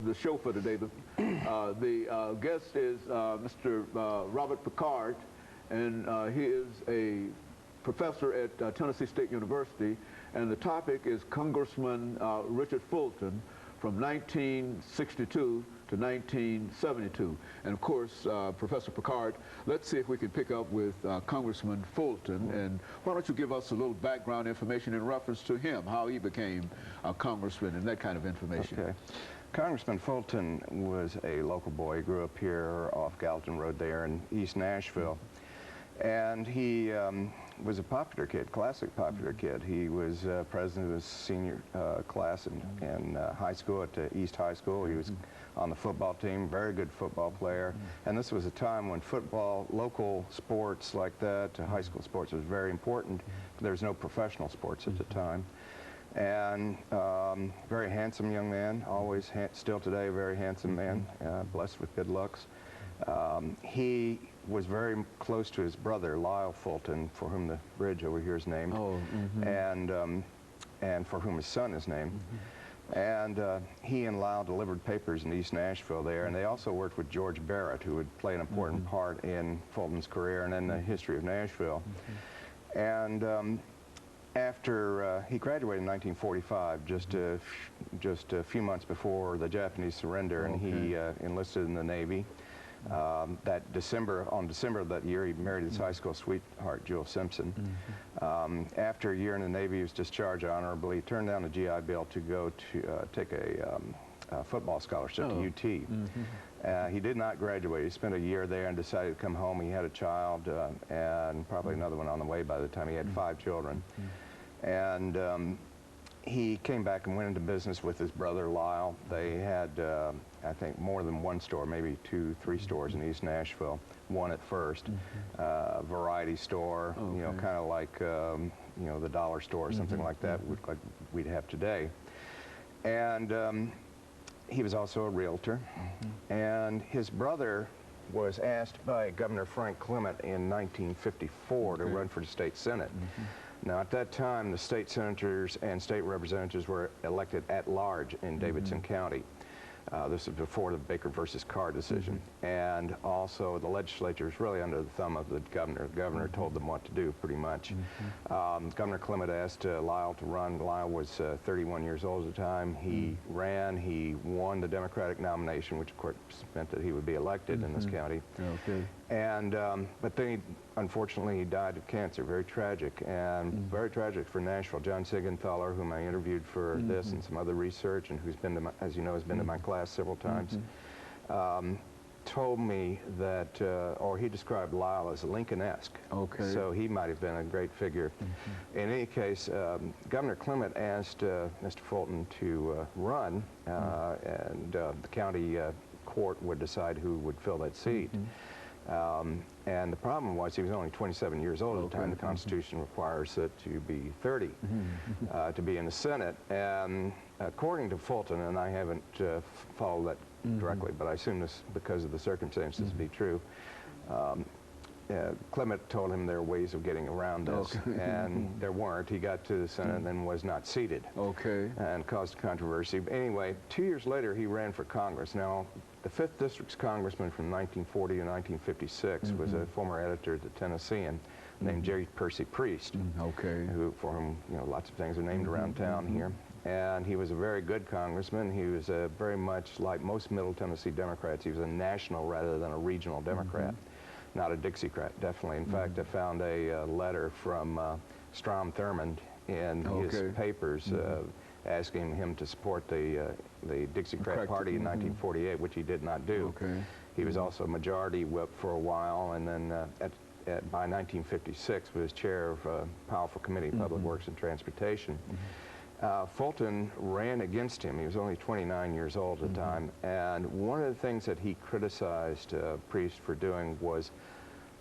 The show for today. The guest is Mr. RPickard, and he is a professor at Tennessee State University, and the topic is Congressman Richard Fulton from 1962 to 1972. And of course, Professor Pickard, let's see if we can pick up with Congressman Fulton, and why don't you give us a little background information in reference to him, how he became a congressman and that kind of information. Okay. Congressman Fulton was a local boy. He grew up here off Gallatin Road there in East Nashville. And he was a popular kid, classic popular kid. He was president of his senior class in high school at East High School. He was on the football team, very good football player. And this was a time when football, local sports like that, high school sports, was very important. There was no professional sports at the time. And very handsome young man, always, still today, a very handsome man, blessed with good looks. He was very close to his brother, Lyle Fulton, for whom the bridge over here is named, and for whom his son is named. And he and Lyle delivered papers in East Nashville there, and they also worked with George Barrett, who would play an important part in Fulton's career and in the history of Nashville. And after he graduated in 1945, just a few months before the Japanese surrender, and he enlisted in the Navy. On December of that year, he married his high school sweetheart, Jewel Simpson. After a year in the Navy, he was discharged honorably. He turned down a GI Bill to go to take a football scholarship to UT. He did not graduate. He spent a year there and decided to come home. He had a child and probably another one on the way by the time he had 5 children. And he came back and went into business with his brother Lyle. They had, I think, more than one store, maybe 2, 3 stores in East Nashville. One at first, variety store, you know, kind of like, you know, the dollar store or something like that, like we'd have today. And he was also a realtor. And his brother was asked by Governor Frank Clement in 1954 to run for the state senate. Now, at that time, the state senators and state representatives were elected at large in Davidson County. This was before the Baker versus Carr decision. And also, the legislature was really under the thumb of the governor. The governor told them what to do, pretty much. Governor Clement asked Lyle to run. Lyle was 31 years old at the time. He ran. He won the Democratic nomination, which, of course, meant that he would be elected in this county. And, but then he, unfortunately, he died of cancer. Very tragic, and very tragic for Nashville. John Sigenthaler, whom I interviewed for this and some other research, and who's been to my, as you know, has been to my class several times, told me that, or he described Lyle as Lincoln-esque. So he might have been a great figure. In any case, Governor Clement asked Mr. Fulton to run, and the county court would decide who would fill that seat. And the problem was he was only 27 years old at the time. The Constitution requires it to be 30 to be in the Senate. And according to Fulton, and I haven't followed that directly, but I assume this, because of the circumstances, to be true, Clement told him there are ways of getting around this, and there weren't. He got to the Senate and then was not seated, and caused controversy. But anyway, 2 years later, he ran for Congress. Now, the 5th District's congressman from 1940 to 1956 was a former editor at the Tennessean named Jerry Percy Priest, who, for whom, you know, lots of things are named around town here. And he was a very good congressman. He was very much like most Middle Tennessee Democrats. He was a national rather than a regional Democrat, not a Dixiecrat, definitely. In fact, I found a letter from Strom Thurmond in his papers asking him to support the Dixiecrat Party in 1948, which he did not do. He was also majority whip for a while, and then by 1956 was chair of a powerful committee, Public Works and Transportation. Fulton ran against him. He was only 29 years old at the time, and one of the things that he criticized Priest for doing was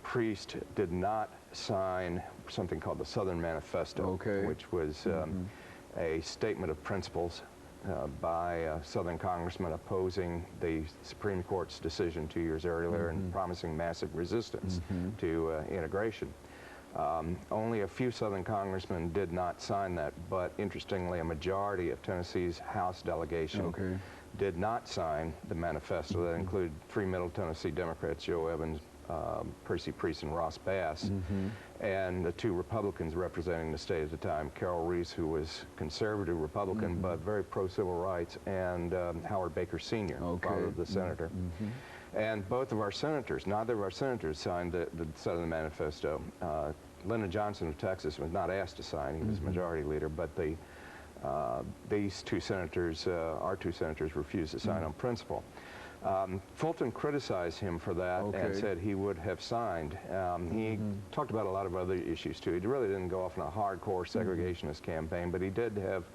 Priest did not sign something called the Southern Manifesto, which was a statement of principles by Southern congressmen opposing the Supreme Court's decision 2 years earlier and promising massive resistance to integration. Only a few Southern congressmen did not sign that, but interestingly, a majority of Tennessee's House delegation did not sign the manifesto. That included 3 Middle Tennessee Democrats, Joe Evans, Percy Priest, and Ross Bass, and the 2 Republicans representing the state at the time, Carol Reese, who was conservative Republican but very pro-civil rights, and Howard Baker Sr., father of the senator. And both of our senators, neither of our senators signed the manifesto. Lyndon Johnson of Texas was not asked to sign. He was majority leader, but these 2 senators, our 2 senators, refused to sign on principle. Fulton criticized him for that and said he would have signed. He talked about a lot of other issues too. He really didn't go off on a hardcore segregationist campaign, but he did have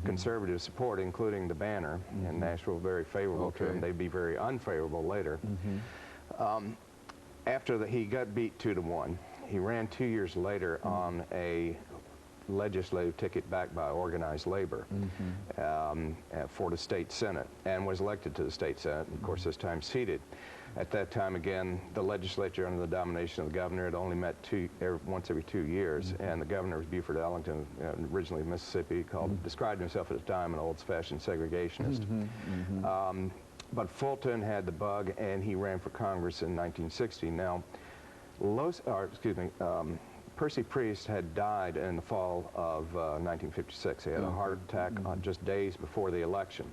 conservative support, including the banner, and Nashville very favorable to him. They'd be very unfavorable later. After he got beat 2-1, he ran 2 years later on a legislative ticket backed by organized labor for the state senate, and was elected to the state senate, and of course this time seated. At that time, again, the legislature under the domination of the governor had only met once every 2 years, and the governor was Buford Ellington, originally of Mississippi, described himself at the time an old-fashioned segregationist. But Fulton had the bug, and he ran for Congress in 1960. Now, Percy Priest had died in the fall of 1956. He had a heart attack on just days before the election.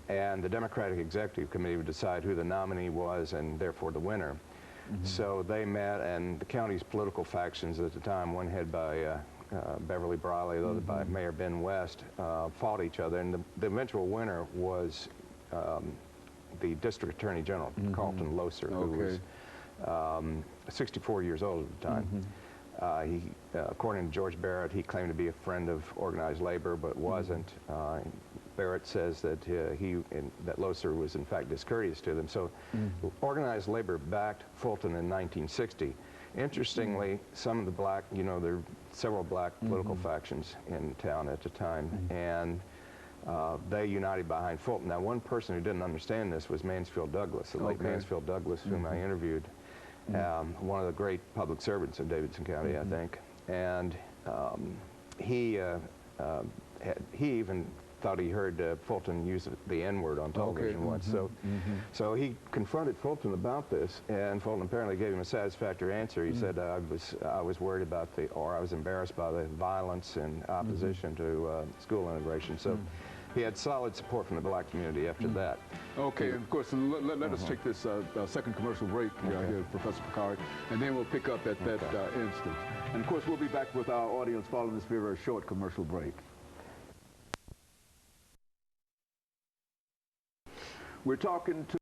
And the Democratic Executive Committee would decide who the nominee was and therefore the winner. So they met, and the county's political factions at the time, one headed by Beverly Briley, the other by Mayor Ben West, fought each other. And the eventual winner was the District Attorney General, Carlton Loesser, who was 64 years old at the time. According to George Barrett, he claimed to be a friend of organized labor, but wasn't. Barrett says that that Loesser was in fact discourteous to them. So organized labor backed Fulton in 1960. Interestingly, some of the black, there were several black political factions in town at the time, and they united behind Fulton. Now, one person who didn't understand this was Mansfield Douglas, the late Mansfield Douglas, whom I interviewed. One of the great public servants of Davidson County, I think, and he even thought he heard Fulton use the N-word on television once. So he confronted Fulton about this, and Fulton apparently gave him a satisfactory answer. He said, I was worried about I was embarrassed by the violence and opposition to school integration. So he had solid support from the black community after that. Okay, and of course, let us take this second commercial break here, Professor Pickard, and then we'll pick up at that instant. And of course, we'll be back with our audience following this very, very short commercial break. We're talking to